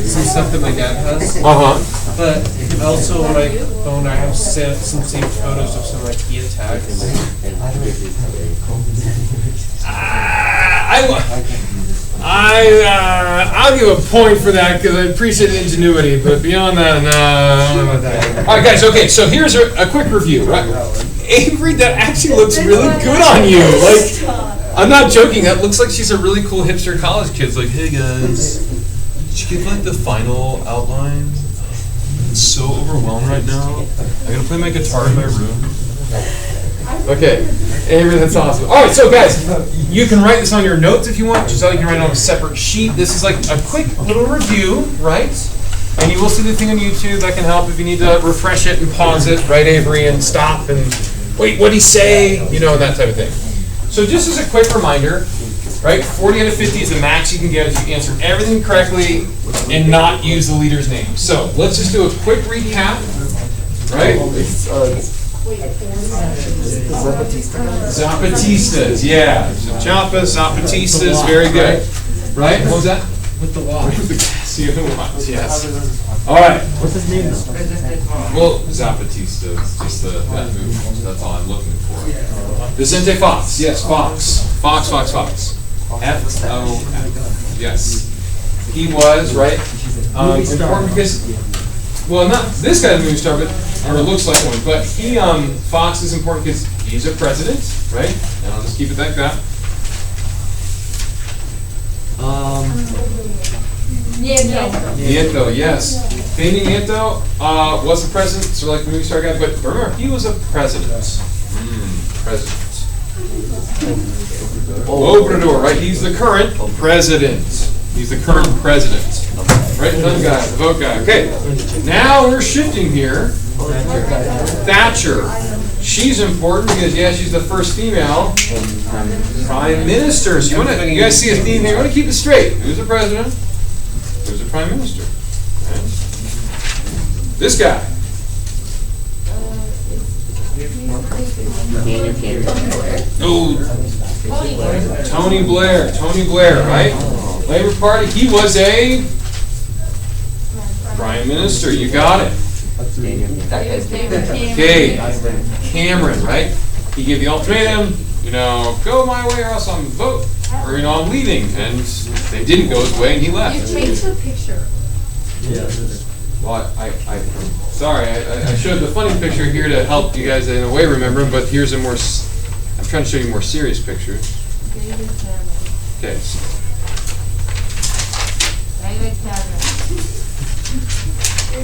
some stuff that my dad has. But also, like, don't I have some saved photos of some IKEA tags? I'll give a point for that because I appreciate the ingenuity, but beyond that, no, I don't know about that. All right, guys. Okay, so here's a quick review. Right, Avery, that actually looks really good on you. Like, I'm not joking. That looks like she's a really cool hipster college kid. It's like, hey guys, did you get like the final outline? I'm so overwhelmed right now. I'm gonna play my guitar in my room. Okay, Avery, that's awesome. All right, so guys, you can write this on your notes if you want. Just so you can write it on a separate sheet. This is like a quick little review, right? And you will see the thing on YouTube that can help if you need to refresh it and pause it, right, Avery, and stop and wait, what'd he say? You know, that type of thing. So just as a quick reminder, right, 40 out of 50 is the max you can get if you answer everything correctly and not use the leader's name. So let's just do a quick recap, right? Zapatistas, yeah. Chapas, Zapatistas, very good. Right? What was that? With the watch. With the watch, yes. All right. What's his name? Well, Zapatista is just that movement. That's all I'm looking for. Vicente Fox. Yes, Fox. Fox. F-O-X. Yes. He was, right? Important because, well, not this guy's a movie star, but, or it looks like one, but he, Fox is important because he's a president, right? And I'll just keep it like that. Nieto, yes. Peña Nieto was the president, so like the movie star guy, but remember, he was a president. President. Obrador, right? He's the current president. He's the current president. Right? None guy, the vote guy. Okay. Now we're shifting here. Thatcher. She's important because, yeah, she's the first female prime minister. So you guys see a theme here. You want to keep it straight. Who's the president? Who's the prime minister? Okay. This guy. Oh, Tony Blair. Tony Blair, right? Labor Party. He was a prime minister. You got it. Okay. Cameron, right? He gave the ultimatum, go my way or else I'm vote, or I'm leaving, and they didn't go his way and he left. You changed the picture. Well, I'm sorry, I showed the funny picture here to help you guys in a way remember him, but here's a more, I'm trying to show you a more serious picture. Okay.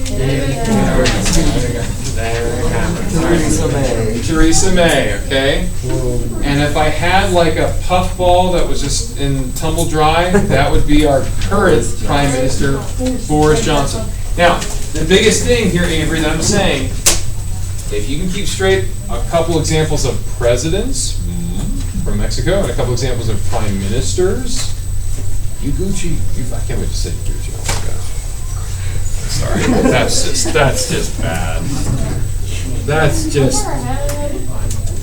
David Cameron. Theresa May, okay? And if I had like a puffball that was just in tumble dry, that would be our current Prime Minister, Boris Johnson. Now, the biggest thing here, Avery, that I'm saying, if you can keep straight a couple examples of presidents from Mexico and a couple examples of prime ministers, you Gucci, I can't wait to say Gucci, oh my gosh. Sorry, that's just bad. That's just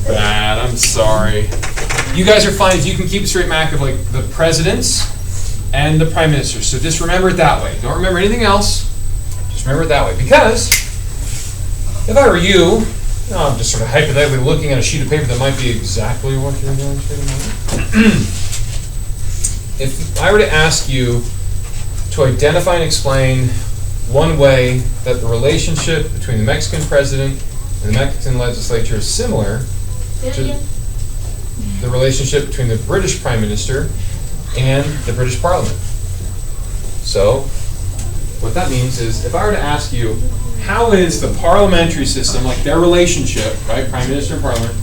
bad. I'm sorry. You guys are fine if you can keep straight Mac of like the presidents and the prime ministers. So just remember it that way. Don't remember anything else. Just remember it that way. Because if I were you, I'm just sort of hypothetically looking at a sheet of paper that might be exactly what you're going to do. If I were to ask you to identify and explain one way that the relationship between the Mexican president and the Mexican legislature is similar to the relationship between the British Prime Minister and the British Parliament. So, what that means is, if I were to ask you, how is the parliamentary system, like their relationship, right, Prime Minister and Parliament,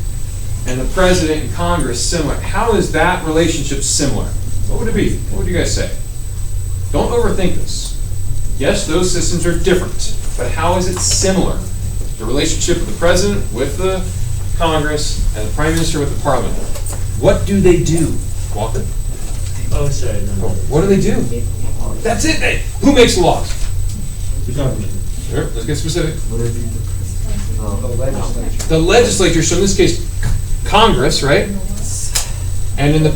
and the President and Congress similar? How is that relationship similar? What would it be? What would you guys say? Don't overthink this. Yes, those systems are different, but how is it similar? The relationship of the President with the Congress and the Prime Minister with the Parliament. What do they do? Walker? Oh, sorry. No. What do they do? That's it. Who makes the laws? The government. Sure, let's get specific. The legislature. The legislature, so in this case, Congress, right? And in the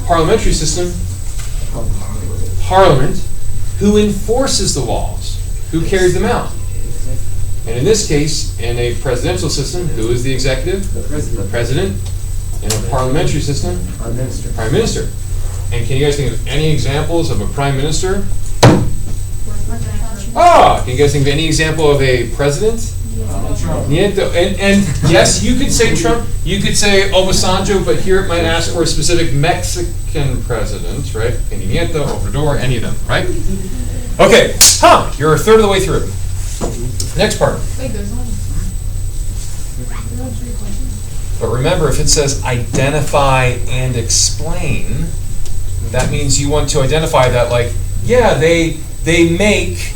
parliamentary system, Parliament. who enforces the laws? Who carries them out? And in this case, in a presidential system, who is the executive? The president. In a parliamentary system? Prime Minister. Prime minister. And can you guys think of any examples of a prime minister? Can you guys think of any example of a president? Nieto. And yes, you could say Trump, you could say Obasanjo, but here it might ask for a specific Mexican president, right? Peña Nieto, Obrador, any of them, right? Okay, you're a third of the way through. Next part. Wait, there's one. But remember, if it says identify and explain, that means you want to identify that, like, yeah, they make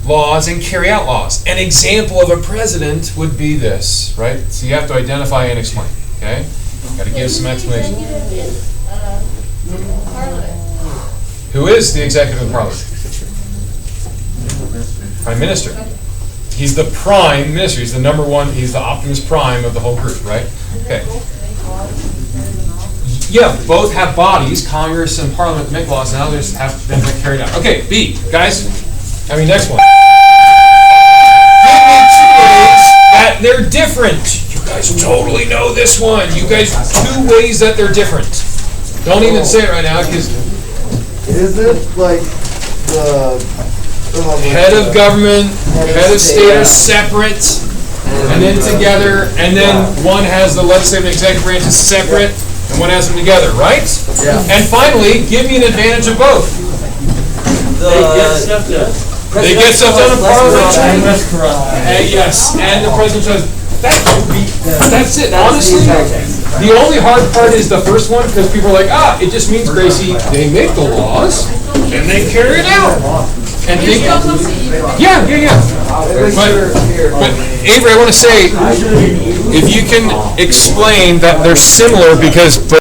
laws and carry out laws. An example of a president would be this, right? So you have to identify and explain, okay? Got to give some explanation. Who is the executive of Parliament? Prime Minister. He's the prime minister. He's the number one. He's the Optimus Prime of the whole group, right? Okay. Yeah, both have bodies, Congress and Parliament, to make laws, and others have them carried out. Okay, B, guys. Next one. Give me 2 ways that they're different. You guys totally know this one. You guys, 2 ways that they're different. Don't even say it right now, because Is it like the head of government, head of state are separate, and then together, and then one has the legislative and executive branches separate, and one has them together, right? Yeah. And finally, give me an advantage of both. They get stuff done in Parliament. Yes, and the president says, that's it. Honestly, the only hard part is the first one, because people are like, it just means, Gracie, they make the laws, and they carry it out. And they, yeah. But Avery, I want to say, if you can explain that they're similar, because